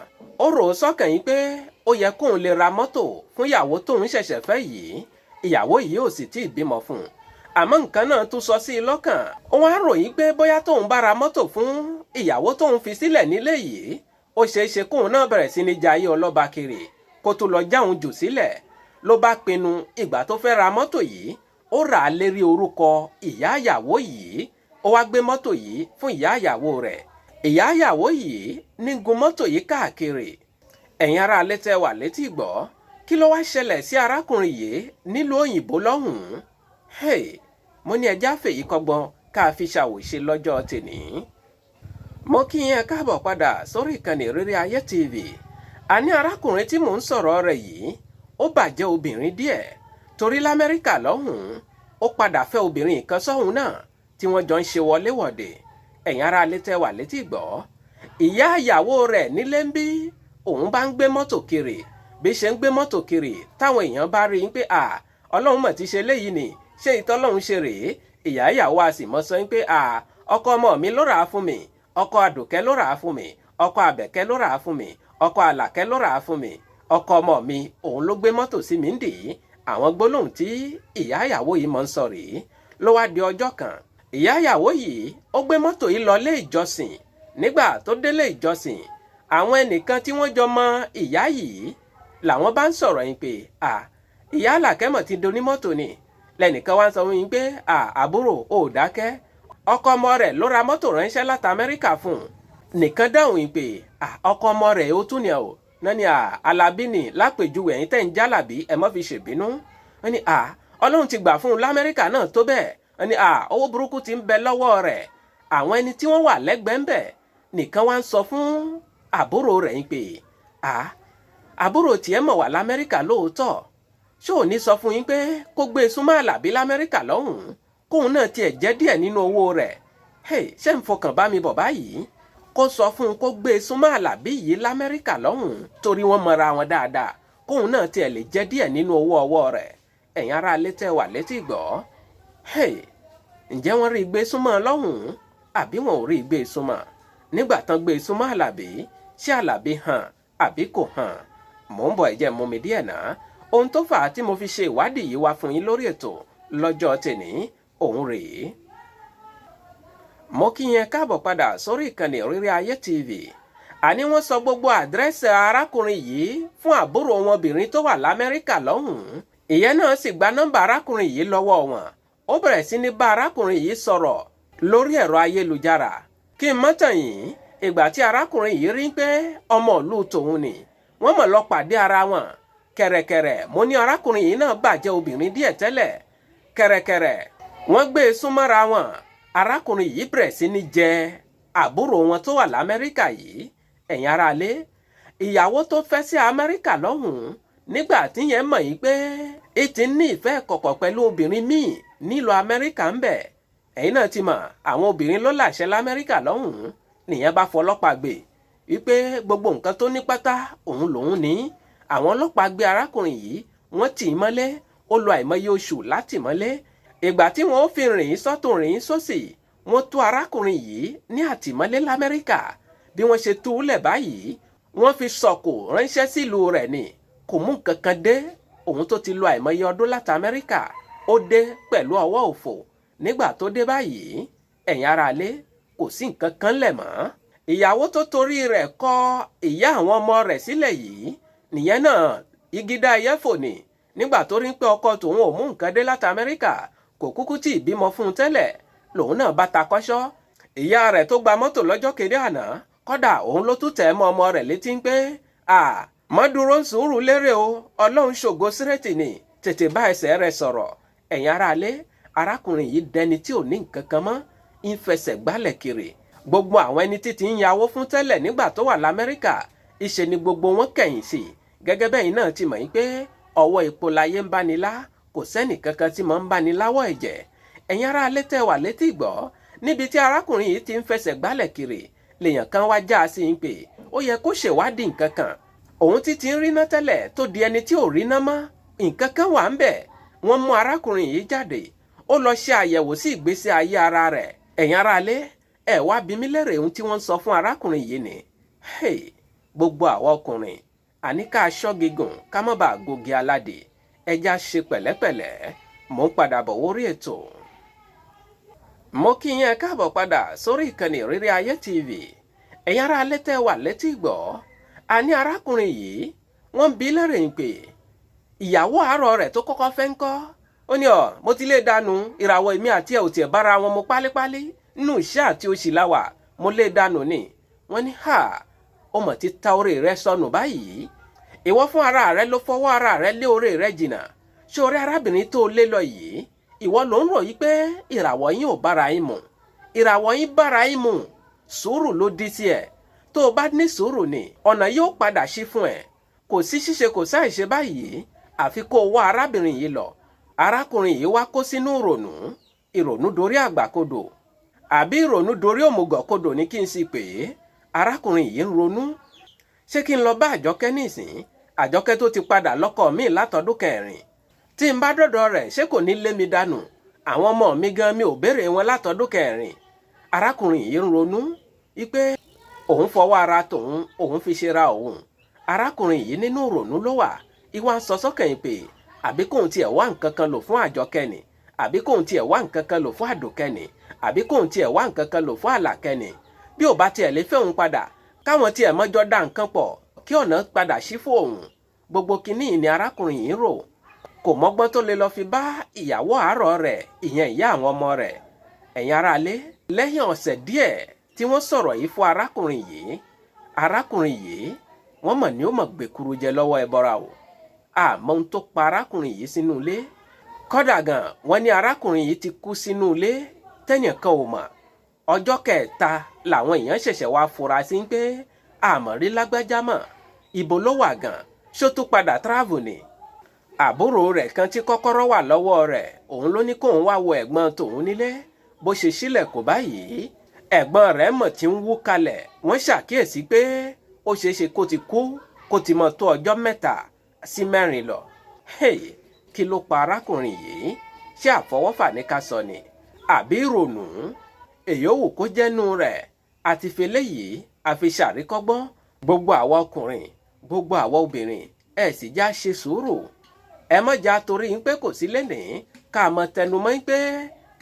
ó rò ó sọ́kàn yín pé ó yẹ kóun lè ra mọ́tò fún ìyàwó tóun ṣẹ̀ṣẹ̀ fẹ́ yìí. Ìyàwó yìí ò sì tí ì bímọ fún un. Àmọ́ nǹkan náà tún sọ sí i lọ́kàn. Ó wá ròyìn pé bóyá tóun bá ra mọ́tò fún ìyàwó tóun fi sílẹ̀ nílé yìí, ó ṣeéṣe kóun náà bẹ̀rẹ̀ sí ní jayé ọlọ́ba kiri kó tó lọ jáun jù sílẹ̀. Ló bá pinnu ìgbà tó fẹ́ ra mọ́tò yìí, ó rà á lérí orúkọ ìyá ìyàwó yìí. Ó wá gbé mọ́tò yìí fún ìyá ìyàwó rẹ̀. Ìyá ìyàwó yìí ní gun mọ́tò yìí káàkiri. Ẹ̀yin ará alẹ́ tẹ́ wà létí ìgbọ́, kí ló wá ṣẹlẹ̀ sí arákùnrin yìí nílùú òyìnbó lọ́hùn-ún? Mo ní ẹjá fèyí kọ́gbọ́n ká fi ṣàwòṣe lọ́jọ́ tèní. Mo kí yín káàbọ̀ padà sórí ìkànnì Rírí Ayé TV. Àní arákùnrin tí mò ń sọ̀rọ̀ rẹ̀ yìí, ó bàjẹ́ obìnrin díẹ̀ torí l'Amẹ́ríkà lọ́hùn-ún, ó padà fẹ́ obìnrin kan sọ́hùn náà tí wọ́n jọ ń ṣe wọléwọ̀de. Ẹ̀yin ará alẹ́ tẹ́ wà létí ìgbọ́, ìyá ìyàwó rẹ̀ nílé ń bí, òun bá ń gbé mọ́tò kiri. Bí ṣe ń gbé mọ́tò kiri, táwọn èèyàn bá rí i pé Ọlọ́run mọ̀ ti ṣe léyìí ni, ṣé ìtọ́lọ́run ṣe rèé. Ìyá ìyàwó a sì mọ́ sọ pé ọkọ ọmọ mi ló rà á fún mi, ọkọ Àdùkẹ́ ló rà á fún mi, ọkọ Àbẹ̀kẹ́ ló rà á fún mi, ọkọ Àlàkẹ́ ló rà á fún mi, ọkọ ọmọ mi òun ló gbé mọ́tò sí mi ń dì í. Àwọn gbólóhùn tí ìyá ìyàwó yìí mọ̀ ń sọ rèé. Ló wá di ọjọ́ kan, ìyá ìyàwó yìí ó gbé mọ́tò yìí lọ ilé ìjọsìn. Nígbà tó délé ìjọsìn, àwọn ẹnìkan tí wọ́n jọ mọ ìyá yìí làwọn bá ń sọ̀rọ̀ yín pé ìyá Àlàkẹ́ mọ̀ ti donímọ́tò ni. Lẹ́nìkan wá ń sọ yín pé àbúrò ò dákẹ́, ọkọ ọmọ rẹ̀ ló ra mọ́tò ránṣẹ́ láti Amẹ́ríkà fún un. Nìkan dáhùn yín pé ọkọ ọmọ rẹ̀ ó tún ni ọ̀ náà ni Alábí ni lápèjúwe ẹ̀yin tẹ́ ń jálàbí ẹ má fi ṣèbínú. Wọ́n ní Ọlọ́run ti gbà fún un l'Amẹ́ríkà náà tó bẹ́ẹ̀. Wọ́n ní owó burúkú ti ń bẹ lọ́wọ́ rẹ̀. Àwọn ẹni tí wọ́n wà lẹ́gbẹ̀ẹ́ ń bẹ̀ nìkan wá ń sọ fún àbúrò rẹ̀ yín pé àbúrò tiẹ̀ mọ̀ wà l'Amẹ́ríkà lóòótọ́, ṣé ò ní sọ fún yín pé kó gbé e súnmọ́ Àlàbí l'Amẹ́ríkà lọ́hùn-ún kóun náà tiẹ̀ jẹ́ díẹ̀ nínú owó rẹ̀. Ṣé ń fọkàn bá mi bọ̀ báyìí? Kó sọ fún un kó gbé e súnmọ́ Àlàbí yìí l'Amẹ́ríkà lọ́hùn-ún torí wọ́n mọra wọn dáadáa, kóun náà tiẹ̀ lè jẹ́ díẹ̀ nínú owó ọwọ́ rẹ̀. Ẹ̀yin ará ilé tẹ́ wà létí gbọ́. Ǹjẹ́ wọ́n rí gbé súnmọ́ lọ́hùn-ún àbí wọn ò rí gbé súnmọ́? Nígbà tán gbé súnmọ́ Àlàbí, ṣé Àlàbí hàn àbí kò hàn? Mò ń bọ̀ ẹ jẹ́ mú mi díẹ̀ náà. Ohun tó fà á tí mo fi ṣe ìwádìí yìí wá fún yín lórí ètò lọ́jọ́ tèní òun rèé. Mo kí yẹn káàbọ̀ padà sórí ìkànnì Rírí Ayé TV. Àní wọ́n sọ gbogbo àdírẹ́sì arákùnrin yìí fún àbúrò wọn obìnrin tó wà l'Amẹ́ríkà lọ́hùn-ún. Ìyẹn náà sì gba nọ́mbà arákùnrin yìí lọ́wọ́ wọn. Ó bẹ̀rẹ̀ sí ní bá arákùnrin yìí sọ̀rọ̀ lórí ẹ̀rọ ayélujára. Kí n má tàn yín, ìgbà tí arákùnrin yìí rí pé ọmọ ìlú tòun ni, wọ́n mọ̀ lọ pàdé ara wọn. Kẹ̀rẹ̀kẹ̀rẹ̀ mo ní arákùnrin yìí náà bàjẹ́ obìnrin díẹ̀ tẹ́lẹ̀. Kẹ̀rẹ̀kẹ̀rẹ̀ wọ́n gbé e súnmọ́ra wọn. Arákùnrin yìí bẹ̀rẹ̀ sí ní jẹ àbúrò wọn tó wà l'Amẹ́ríkà yìí. Ẹ̀yin ará ilé, ìyàwó tó fẹ́ sí Amẹ́ríkà lọ́hùn-ún nígbà tí yẹn mọ̀ yìí pé ètí ní ìfẹ́ kọ̀kọ̀ pẹ̀lú obìnrin míì nílùú Amẹ́ríkà ń bẹ̀. Ẹ̀yin náà ti mọ̀ àwọn obìnrin ló láṣẹ l'Amẹ́ríkà lọ́hùn-ún. Nìyẹn bá fọlọ́pàá gbé wípé gbogbo nǹkan tó ní pátá òun lòun ní. Àwọn ọlọ́pàá gbé arákùnrin yìí, wọ́n tì í mọ́lé, ó lò àìmọye oṣù láti mọ́lé. Ìgbà tí wọ́n fi rìn sọ́tún rìn sósì, wọ́n tú arákùnrin yìí ní àtìmọ́lé l'Amẹ́ríkà. Bí wọ́n ṣe tú u lẹ̀ báyìí, wọ́n fi sọ̀kò ránṣẹ́ sílùú rẹ̀ ni. Kò mú nǹkan kan dé. Òun tó ti lo àìmọye ọdún láti Amẹ́ríkà, ó dé pẹ̀lú ọwọ́ òfò. Nígbà tó dé báyìí, ẹ̀yin ará ilé, kò sí nǹkan kan lẹ̀ mọ́. Ìyàwó tó torí rẹ̀ kọ ìyá àwọn ọmọ rẹ̀ sílẹ̀ yìí, nìyẹn náà igida ẹyẹfò ni. Nígbà tó rí pé ọkọ tòun ò mú nǹkan dé láti Amẹ́ríkà, kò kúkú tí ì bímọ fún un tẹ́lẹ̀, lòun náà bá ta kọ́ṣọ́. Ìyá rẹ̀ tó gba mọ́tò lọ́jọ́ kéde àná, kọ́dà òun ló tún tẹ̀ mọ́ ọmọ rẹ̀ létí pé mọ́ dúró sùúrù lérè o, Ọlọ́run ṣògo sírètì ni, tètè bá ẹsẹ̀ rẹ̀ sọ̀rọ̀. Ẹ̀yin ará ilé, arákùnrin yìí dẹni tí ò ní nǹkan kan mọ́, ń fẹsẹ̀ gbálẹ̀ kiri. Gbogbo àwọn ẹni tí ti ń yáwó fún tẹ́lẹ̀ nígbà tó wà l'Amẹ́ríkà, ìṣe ni gbogbo wọn kẹ̀yìn sí. Gẹ́gẹ́ bẹ́yìn náà ti mọ̀ yín pé ọwọ́ epo láyé ń báni lá, kò sẹ́nì kankan tí mọ̀ ń báni láwọ̀ ẹ̀jẹ̀. Ẹ̀yin ará ilé tẹ́ wà létí ìgbọ́, níbi tí arákùnrin yìí ti ń fẹsẹ̀ gbálẹ̀ kiri, lèèyàn kan wá já sí i pé ó yẹ kó ṣèwádìí nǹkan kan. Òun ti ń ríná tẹ́lẹ̀ tó di ẹni tí ò ríná mọ́. Nǹkan kan wà ń bẹ̀. Wọ́n mú arákùnrin yìí jáde, ó lọ ṣe àyẹ̀wò sí ìgbésí ayé ara rẹ̀. Ẹ̀yin ará ilé, ẹ wá bi mí lérè ohun tí wọ́n sọ fún arákùnrin yìí ni. Gbogbo àwa ọkùnrin, àní ká aṣọ́ gígùn ká má bàa gògì aládé. Ẹja ṣe pẹ̀lẹ́pẹ̀lẹ́. Mò ń padà bọ̀ wórí ètò. Mo kí yín káàbọ̀ padà sórí ìkànnì Rírí Ayé TV. Ẹ̀yin ará ilé tẹ́ wà létí gbọ́. Àní arákùnrin yìí, wọ́n bi lérè pé ìyàwó àárọ̀ rẹ̀ tó kọ́kọ́ fẹ́ ń kọ́. Ó ní mo ti lé dànù, ìràwọ̀ èmi àti ẹ̀ ò tiẹ̀ bára wọn mu pálípálí nínú iṣẹ́ àti òṣì láwà, mo lé dànù ni. Wọ́n ní ó mọ̀ ti ta orí rẹ̀ sọnù báyìí. Ìwọ fún ara rẹ̀ ló fọwọ́ ara rẹ̀ lé orí rẹ̀ jìnnà. Ṣé orí arábìnrin tó lé lọ yìí, ìwọ ló ń rò yí pé ìràwọ̀ yín ò bára yín mu. Ìràwọ̀ yín bára yín mu. Sùúrù ló di tiẹ̀. Tó o bá ní sùúrù ni, ọ̀nà yóò padà ṣí fún ẹ. Kò sí ṣíṣe kò sáì ṣe báyìí, àfi kó o wá arábìnrin yìí lọ. Arákùnrin yìí wá kó sínú ìrònú dorí àgbàkodò. Àbí ìrònú dorí òmùgọ̀kodò ní kí n sì pè é. Arákùnrin yìí ń ronú. Ṣé kí n lọ bá Àjọkẹ́ nísìn? Àjọkẹ́ tó ti padà lọ́kọ mi látọdún kẹrin. Tí n bá dọ́dọ̀ rẹ̀, ṣé kò ní lé mi dànù? Àwọn ọmọ mi gan mi ò béèrè wọn látọdún kẹrin. arákùnrin yìí ń ronú wípé òun fọwọ́ ara tòun òun fi ṣe ra òun. Arákùnrin yìí nínú ronú ló wà, ìwà ń sọ sọ́kàn pé àbí kóun tiẹ̀ wá nǹkan kan lò fún Àjọkẹ́ni, àbí kóun tiẹ̀ wá nǹkan kan lò fún Àdùkẹ́ni, àbí kóun tiẹ̀ wá nǹkan kan lò fún Àlàkẹ́ni. Bí ò bá tiẹ̀ lè fẹ́ òun padà, káwọn tiẹ̀ mọ́jọ́ dá nǹkan pọ̀ kí ọ̀nà padà ṣí fún òun. Gbogbo kinní ni arákùnrin yìí rò. Kò mọ́gbọ́n tó lè lọ fi bá ìyàwó àárọ̀ rẹ̀, ìyẹn ìyá àwọn ọmọ rẹ̀. Ẹ̀yin aráalé, lẹ́yìn ọ̀sẹ̀ díẹ̀ tí wọ́n sọ̀rọ̀ yìí fún arákùnrin yìí wọ́n mọ̀ ní ó mọ̀ gbèkuru jẹ lọ́wọ́ ẹbọra o. Àmọ́ ohun tó pa arákùnrin yìí sínú ilé. Kódà gan wọ́n ní arákùnrin yìí ti kú sínú ilé tẹ́nìkan ò mọ̀. Ọjọ́ kẹta làwọn èèyàn ṣẹ̀ṣẹ̀ wá fura sí pé àmọ̀rí lágbájá mọ̀. Ibo ló wà gan? Ṣó tún padà travel ni? Àbúrò rẹ̀ kan tí kọ́kọ́rọ́ wà lọ́wọ́ rẹ̀, òun ló ní kóun wá wo ẹ̀gbọ́n tòun nílé. Bó ṣe ṣílẹ̀kùn báyìí, ẹ̀gbọ́n rẹ̀ mọ̀ tí ń wú kalẹ̀. Wọ́n ṣàkíyèsí pé ó ṣeéṣe kó ti kú, kó ti mọ̀ tó ọjọ́ 3 sí 4 lọ. Kí ló pa arákùnrin yìí? Ṣé àfọwọ́fà ní ká sọ ni? Àbí ìrònú? Èyí ò wù kó jẹ́nu rẹ̀. Àti fèlè yìí àfi ṣàríkọ́gbọ́n. Gbogbo àwa ọkùnrin, gbogbo àwa obìnrin, ẹ sì já ṣe sùúrù. Ẹ má já torí pé kò sí lénìí ká mọ tẹnumọ́ pé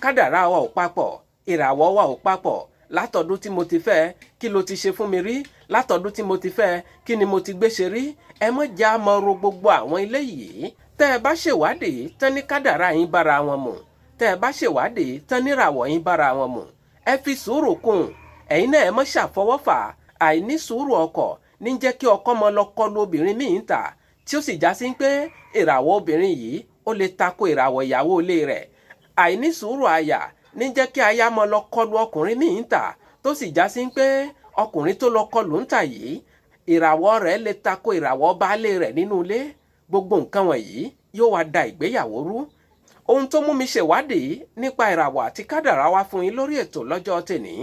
kádàrá wa ò papọ̀, ìràwọ̀ wa ò papọ̀. Látọdún tí mo ti fẹ́, kí ló ti ṣe fún mi rí? Látọdún tí mo ti fẹ́, kí ni mo ti gbé ṣe rí? Ẹ má já mọ ro gbogbo àwọn ilé yìí. Tẹ́ ẹ bá ṣèwádìí tán ní kádàrá yín bára wọn mu. Tẹ́ ẹ bá ṣèwádìí tán ní ìràwọ̀ yín bára wọn mu. Ẹ fi sùúrù kún. Ẹ̀yin náà ẹ má ṣàfọwọ́fà. Àìní sùúrù ọkọ ní jẹ́ kí ọkọ mọ lọ kọlu obìnrin míì ń tà, tí ó sì já sí pé ìràwọ̀ obìnrin yìí ó lè tako ìràwọ̀ ìyàwó ilé rẹ̀. Àìní sùúrù aya ní jẹ́ kí aya mọ lọ kọlu ọkùnrin míì ń tà, tó sì já sí pé ọkùnrin tó lọ kọlu ń tà yìí ìràwọ̀ rẹ̀ lè tako ìràwọ̀ baálé rẹ̀ nínú ilé. Gbogbo nǹkan wọ̀nyí yóò wá da ìgbéyàwó rú. Ohun tó mú mi ṣèwádìí nípa ìràwọ̀ àti kádàrá wá fún yín lórí ètò lọ́jọ́ tèní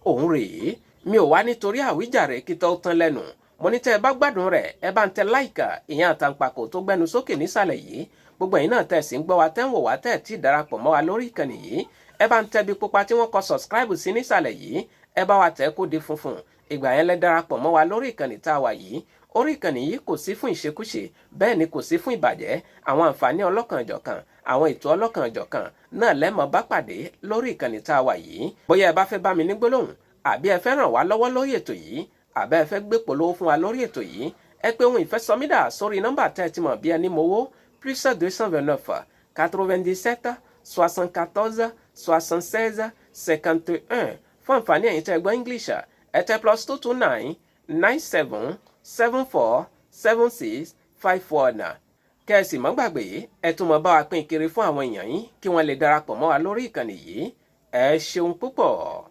òun rèé. Mi ò wá nítorí àwíjàre kí tó tán lẹ́nu. Mo ní tẹ́ ẹ bá gbádùn rẹ̀, ẹ bá ń tẹ láìkà ìyẹn àtàǹpàkò tó gbẹnu sókè nísàlẹ̀ yìí. Gbogbo ẹ̀yin náà tẹ́ sì ń gbọ́ wa tẹ́ ń wò wá tẹ́ tí darapọ̀ mọ́ wa lórí ìkànnì yìí. Ẹ bá ń tẹ bí pupa tí wọ́n kọ subscribe sí nísàlẹ̀ yìí. Ẹ bá wa tẹ̀ kó di funfun. Ìgbà yẹn lẹ darapọ̀ mọ́ wa lórí ìkànnì tá a wà yìí. Orí ìkànnì yìí kò sí fún ìṣekúṣe, bẹ́ẹ̀ ni kò sí fún ìbàjẹ́. Àwọn àǹfààní ọlọ́kanòjọ̀kan, àwọn ètò ọlọ́kanòjọ̀kan náà lẹ́mọ̀ bá pàdé lórí ìkànnì tá a wà yìí. Bóyá ẹ bá fẹ́ bá mi ní gbólóhùn, àbí ẹ fẹ́ ràn wá lọ́wọ́ lórí ètò yìí, àbí ẹ fẹ́ gbé polówó fún wa lórí ètò yìí, ẹ pé Ohun Ìfẹ́ SOMIDA sórí nọ́mbà tẹ́ ẹ ti mọ̀ bí ẹni mowó +229 97 74 76 51. Fún àǹfààní ẹ̀yin tẹ́ ẹ gbọ́ English, ẹ tẹ +229 97 74 76 51. Kẹ́sì mọ́ gbàgbé ẹ tún mọ̀ bá wa pín kiri fún àwọn èèyàn yín kí wọ́n lè darapọ̀ mọ́ wa lórí ìkànnì yìí. Ẹ ṣeun púpọ̀.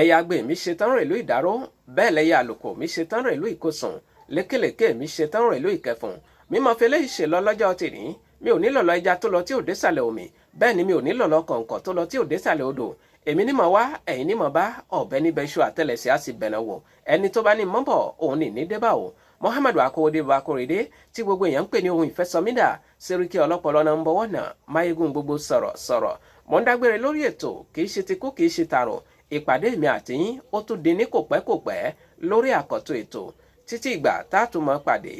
Ẹyẹ agbè mi ṣetán rèlú ìdáró, bẹ́ẹ̀ lẹ́yẹ àlùkò mi ṣetán rèlú ìkósùn, lékèlékè mi ṣetán rèlú ìkẹfùn. Mímọ fẹlẹ́ ìṣe lọ lọ́jọ́ tèmi, mi ò ní lọ̀lọ́ ẹja tó lọ tí ò désàlẹ̀ omi, bẹ́ẹ̀ ni mi ò ní lọ̀lọ́ kọ̀ǹkọ̀ tó lọ tí ò désàlẹ̀ odò. Èmi ní mọ̀ wá, ẹ̀yin ní mọ̀ bá, ọ̀bẹ níbẹ̀ iṣu àtẹlẹsẹ̀ á sì bẹ̀nà wò. Ẹni tó bá ní mọ́ bọ̀, òun ní débà o. Muhammadu Akówódé Bakorede tí gbogbo èèyàn ń pè ní Ohun Ìfẹ́ SOMIDA, Sẹ́ríkì ọlọ́pọlọ náà ń bọ̀wọ́ náà, máyégún gbogbo sọ̀rọ̀. Mo ń dágbére lórí ètò, kì í ṣe ti kú kì í ṣe tààrọ̀. Ìpàdé mi àti yín ó tún di ní kòpẹ́kòpẹ́ lórí àkọ́tún ètò. Títí ìgbà tá a tún máa pàdé,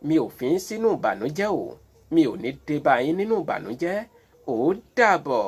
mi ò fi ń sínú ìbànújẹ́ o, mi ò ní dé bá yín nínú ìbànújẹ́. Ó dàbọ̀.